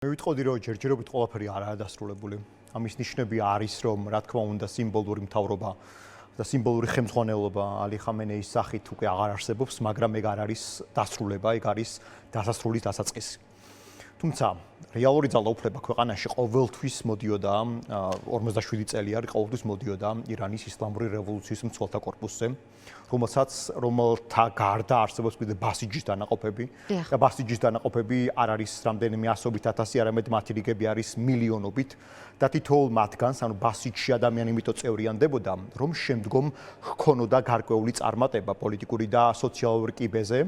მე ვიტყოდი რომ ჯერჯერობით ყველაფერი არაა დასრულებული. ამის ნიშნები არის რომ რა თქმა უნდა სიმბოლური მთავრობა და სიმბოლური ხელმძღვანელობა ალი ხამენეის სახით უკვე აღარ არსებობს, მაგრამ ეგ არ არის დასრულება, ეგ არის დასასრულის დასაწყისი. თუმცა რეალური ძალაუფლება ქვეყანაში ყოველთვის მოდიოდა 57 წელი არის ყოველთვის მოდიოდა ირანის ისლამური რევოლუციის მცველთა კორპუსზე, რომელთა გარდა არსებობს კიდე ბასიჯის დანაყოფები და ბასიჯის დანაყოფები არ არის რამდენიმე ასობით ათასი, არამედ მათი რიგები არის მილიონობით და თითოეულ მათგანს, ანუ ბასიჯში ადამიანი იმითო წევრიანდებოდა, რომ შემდგომ ჰქონოდა გარკვეული წარმატება პოლიტიკური და სოციალური კიბეზე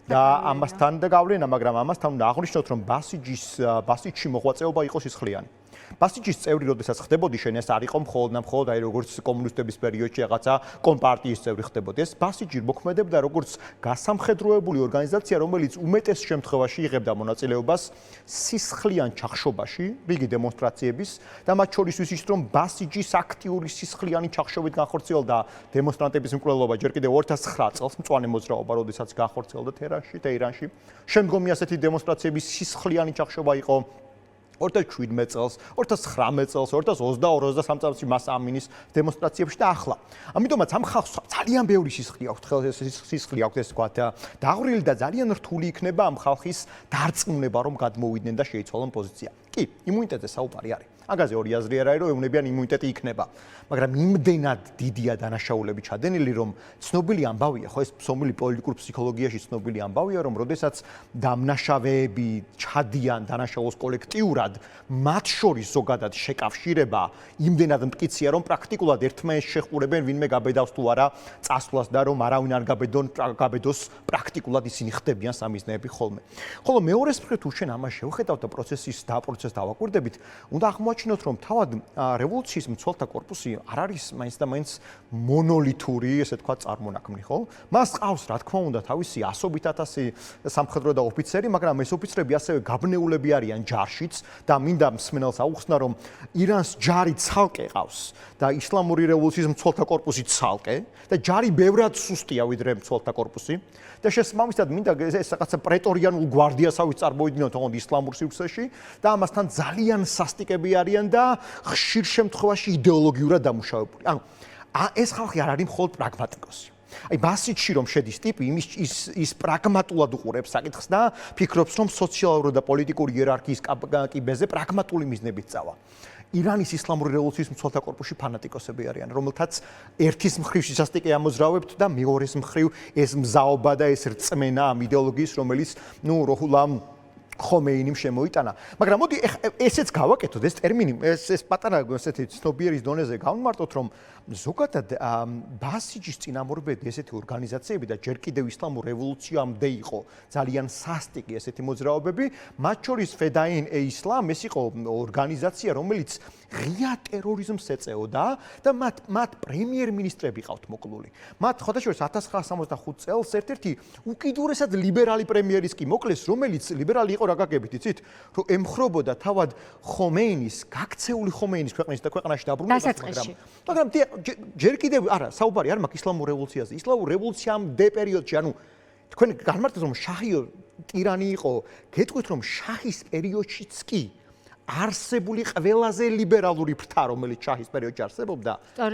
და ამასთან და გავლენა, მაგრამ ამასთან უნდა აღვნიშნოთ, რომ ბასიჯში მოღვაწეობა იყო სისხლიანი. ბასიჯის წევრი, როდესაც ხდებოდი, შენ ეს არ იყო მხოლოდ აი როგორც კომუნისტების პერიოდში რაღაცა კომპარტიის წევრი ხდებოდი. ეს ბასიჯი მოქმედებდა როგორც გასამხედროებული ორგანიზაცია, რომელიც უმეტეს შემთხვევაში იღებდა მონაწილეობას სისხლიან ჩახშობაში, რიგი დემონსტრაციების და მათ შორის ის რომ ბასიჯის აქტიური სისხლიანი ჩახშობით განხორციელდა დემონსტრანტების მკვლელობა ჯერ კიდევ 2009 წელს მწვანე მოძრაობა, როდესაც განხორციელდა თეირანში. შემდგომი ასეთი დემონსტრაციების სისხლიანი ჩახშობა იყო 2017 წელს, 2019 წელს, 2022-23 წელს მას ამინის დემონსტრაციებში და ახლა. ამიტომაც ამ ხალხს ძალიან ბევრი სისხლი აქვს, სისხლი აქვს ეს თქვა და დაღვრილი და ძალიან რთული იქნება ამ ხალხის დარწმუნება, რომ გადმოვიდნენ და შეიცვალონ პოზიცია. კი, იმუნიტეტზე საუბარი არის. აგაზე ორი აზრი არ არის, რომ ეუბნებიან იმუნიტეტი იქნება. მაგრამ იმდენად დიდია დანაშაულები ჩადენილი, რომ ცნობილი ამბავია, ხო ეს ცნობილი პოლიტიკურ ფსიქოლოგიაში ცნობილი ამბავია, რომ როდესაც დამნაშავეები ჩადიან დანაშაულს კოლექტიურად, მათ შორის ზოგადად შეკავშირება იმდენად მტკიცია, რომ პრაქტიკულად ერთმანეთს შეხურებენ ვინმე გაბედავს თუ არა წასვლას და რომ არავინ არ გაბედოს პრაქტიკულად ისინი ხდებიან სამიზნეები ხოლმე. ხოლო მეორეს მხრივ თუ შენ ამას შევხედავ და პროცესს დავაკვირდებით, უნდა აღმოაჩინოთ, რომ თავად რევოლუციის მცველთა კორპუსი არ არის მაინც და მაინც მონოლითური, ესე თქვა, წარმონაქმნი, ხო? მას ყავს, რა თქმა უნდა, თავისი ასობით ათასი სამხედრო და ოფიცერი, მაგრამ ეს ოფიცრები ასევე გაბნეულები არიან ჯარშიც და მინდა მსმენელს აუხსნა, რომ ირანს ჯარი ცალკე ყავს და ისლამური რევოლუციის მცველთა კორპუსი ცალკე და ჯარი ბევრად სუსტია ვიდრე მცველთა კორპუსი და შესაბამისად მინდა ეს რაღაცა პრეტორიანულ გვარდიასავით წარმოვიდგინოთ თქო ისლამურ სივრცეში და ამასთან ძალიან სასტიკები არიან და ხშირ შემთხვევაში იდეოლოგიურად დამუშავებული. ანუ ეს ხალხი არ არის მხოლოდ პრაგმატიკოსი. აი ბასიჯში რომ შედის ტიპი, ის პრაგმატულად უყურებს საკითხს და ფიქრობს, რომ სოციალური და პოლიტიკური იერარქიის კიბეზე პრაგმატული მიზნებით წავა. ირანის ისლამური რევოლუციის მცველთა კორპუსში ფანატიკოსები არიან, რომელთაც ერთის მხრივ შესასტიკი ამოძრავებთ და მეორეს მხრივ ეს მზაობა და ეს რწმენა ამ იდეოლოგიის, რომელიც როჰულა ხომეინიმ შემოიტანა. მაგრამ მოდი ესეც გავაკეთოთ, ეს ტერმინი, ეს პატარა ესეთი ცნობიერის დონეზე გავმარტოთ, რომ ზოგადად ბასიჯის წინამორბედი ესეთი ორგანიზაციები და ჯერ კიდევ ისლამურ რევოლუციამდე იყო ძალიან სასტიკი ესეთი მოძრაობები, მათ შორის ფედაინ-ე-ისლამ ეს იყო ორგანიზაცია, რომელიც ღია ტერორიზმს ეწეოდა და მათ პრემიერ-მინისტრები ყავთ მოკლული. მათ ხოდაშორის 1965 წელს ერთ-ერთი უკიდურესად ლიბერალი პრემიერის კი მოკლეს, რომელიც ლიბერალი იყო რა გაგებით, იცით? რომ ემხრობოდა თავად ხომეინის, გაქცეული ხომეინის ქვეყანაში დაბრუნებას, მაგრამ ჯერ კიდევ არა, საუბარი არ მაქვს ისლამურ რევოლუციაზე. ისლამურ რევოლუციამდე პერიოდში, ანუ თქვენ განმარტეთ, რომ შაჰი ტირანი იყო, გეტყვით, რომ შაჰის პერიოდშიც კი არსებული ყველაზე ლიბერალური ფრთა, რომელიც შაჰის პერიოდში არსებობდა,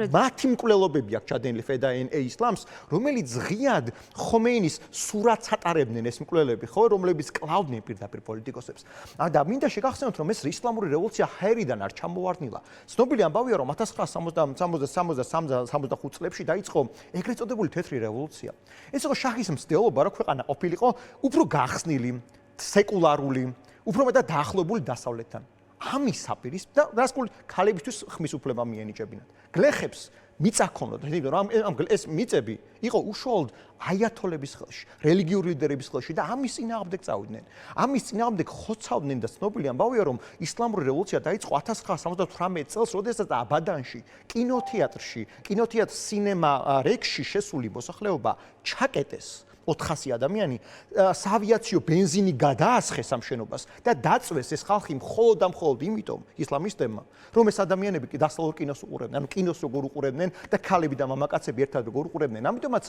მათი მკვლელობები აქვს ჩადენილი ფედაინ-ე-ისლამს, რომელიც ღიად ხომეინის სურათს ატარებდნენ ეს მკვლელები, ხო, რომლებიც კლავდნენ პირდაპირ პოლიტიკოსებს. და მინდა შეგახსენოთ, რომ ეს ისლამური რევოლუცია ჰაერიდან არ ჩამოვარდნილა. ცნობილი ამბავია, რომ 1963 წლებში დაიწყო ეგრეთ წოდებული თეთრი რევოლუცია. ეს იყო შაჰის მცდელობა, რომ ქვეყანა ყოფილიყო უფრო გახსნილი, სეკულარული, უფრო მეტად დაახლოებული დასავლეთთან. ამის საპირის და რასკულ ქალებისთვის ხმის უფლება მიენიჭებინათ. გლეხებს მიწა ჰქონდათ, რომ ეს მიწები იყო უშუალოდ აიათოლების ხელში, რელიგიური ლიდერების ხელში და ამის წინააღმდეგ წავიდნენ. ამის წინააღმდეგ ხოცავდნენ და ცნობილი ამბავია, რომ ისლამური რევოლუცია დაიწყო 1978 წელს, როდესაც აბადანში, კინოთეატრ სინემა რეკში შესული მოსახლეობა ჩაკეტეს 400 ადამიანი საავიაციო ბენზინი გადაასხეს ამ შენობას და დაწვეს ეს ხალხი მხოლოდ და მხოლოდ იმიტომ ისლამისტებმა, რომ ეს ადამიანები დასავლურ კინოს უყურებდნენ, ანუ კინოს როგორ უყურებდნენ და ქალები და მამაკაცები ერთად როგორ უყურებდნენ. ამიტომაც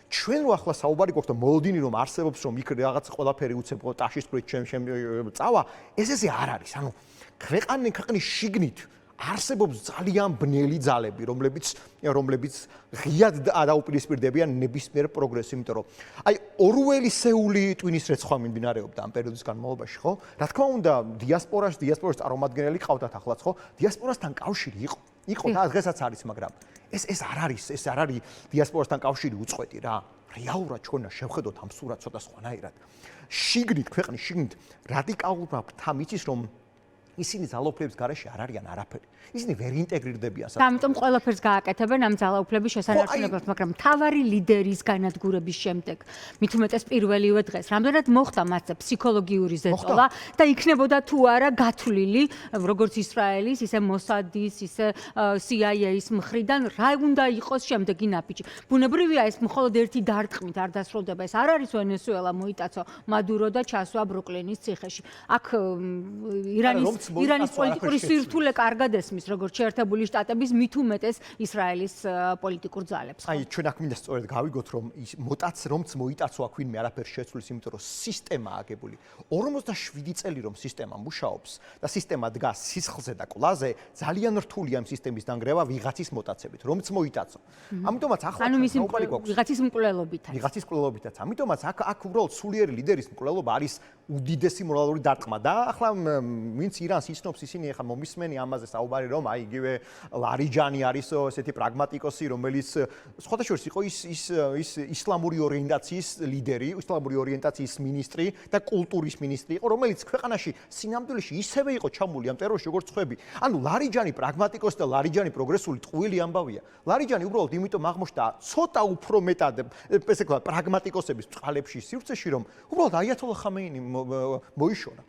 ჩვენ რო ახლა საუბარი გვაქვს და მოლოდინი რომ არსებობს, რომ იქ რაღაც ყველაფერი უცებ ტაშისკვრით წავა, ეს არ არის. ანუ ქვეყნის შიგნით არსებობს ძალიან ბნელი ძალები, რომლებიც ღიად დაუპირისპირდებიან ნებისმიერ პროგრესს, იმიტომ რომ აი ორუელისეული ტვინის რეცხვა მიმდინარეობდა ამ პერიოდის განმავლობაში, ხო? რა თქმა უნდა, დიასპორის წარმომადგენელი ყავდათ ახლაც, ხო? დიასპორასთან კავშირი იყო და დღესაც არის, მაგრამ ეს არ არის დიასპორასთან კავშირი უწყვეტი რა. რეალურად ჩვენ შევხედოთ ამ სურათს ცოტა სხვანაირად. შიგნით, ქვეყნის შიგნით რადიკალურმა თან იცის, რომ ისინი ძალაუფლების გარეშე არ არიან არაფერი. ისინი ვერ ინტეგრირდებიან. ამიტომ ყველაფერს გააკეთებენ ამ ძალაუფლების შესანარჩუნებლად, მაგრამ მთავარი ლიდერის განადგურების შემდეგ, მით უმეტეს პირველივე დღეს, რამდენად მოხდა მათზე ფსიქოლოგიური ზეწოლა და იქნებოდა თუ არა გათვლილი, როგორც ისრაელის, ისე მოსადის, ისე CIA-ის მხრიდან, რა უნდა იყოს შემდეგი ნაბიჯი. ბუნებრივია ეს მხოლოდ ერთი დარტყმით არ დასრულდება. ეს არ არის ვენესუელა მოიტაცო მადურო და ჩასვა ბრუკლინის ციხეში. აქ ირანის პოლიტიკური სირთულე კარგად ესმის, როგორც შეერთებული შტატების, მით უმეტეს ისრაელის პოლიტიკურ ძალებს. აი, ჩვენ აქ მინდა სწორედ გავიგოთ, რომ რომც მოიტაცო აქ ვინმე არაფერს შეცვლის, იმიტომ რომ სისტემა აგებული. 47 წელი რომ სისტემა მუშაობს და სისტემა დგას სისხლზე და ყლაზე, ძალიან რთულია ამ სისტემის დანგრევა ვიღაცის მოტაცებით, რომც მოიტაცო. ამიტომაც ახლა საუბარი გვაქვს ვიღაცის მკვლელობითაც. ვიღაცის მკვლელობითაც. ამიტომაც აქ უბრალოდ სულიერი ლიდერის მკვლელობა არის უდიდესი მორალური დარტყმა და ახლა ვინც ირანს იცნობს, ისინი ახლა მომისმენი ამაზე საუბარი, რომ აი იგივე ლარიჯანი არის ესეთი პრაგმატიკოსი, რომელიც სხვადასხვა იყო ის ისლამური ორიენტაციის ლიდერი, ისლამური ორიენტაციის მინისტრი და კულტურის მინისტრი იყო, რომელიც ქვეყანაში სინამდვილეში ისევე იყო ჩამული ამ ტერორში, როგორც ხვები. ანუ ლარიჯანი პრაგმატიკოსი და ლარიჯანი პროგრესული ტყუილი ამბავია. ლარიჯანი უბრალოდ იმიტომ აღმოჩნდა ცოტა უფრო მეტად, ესე ვთქვათ, პრაგმატიკოსების წყალებში სივრცეში, რომ უბრალოდ აიათოლა ხამეინი მოიშორა.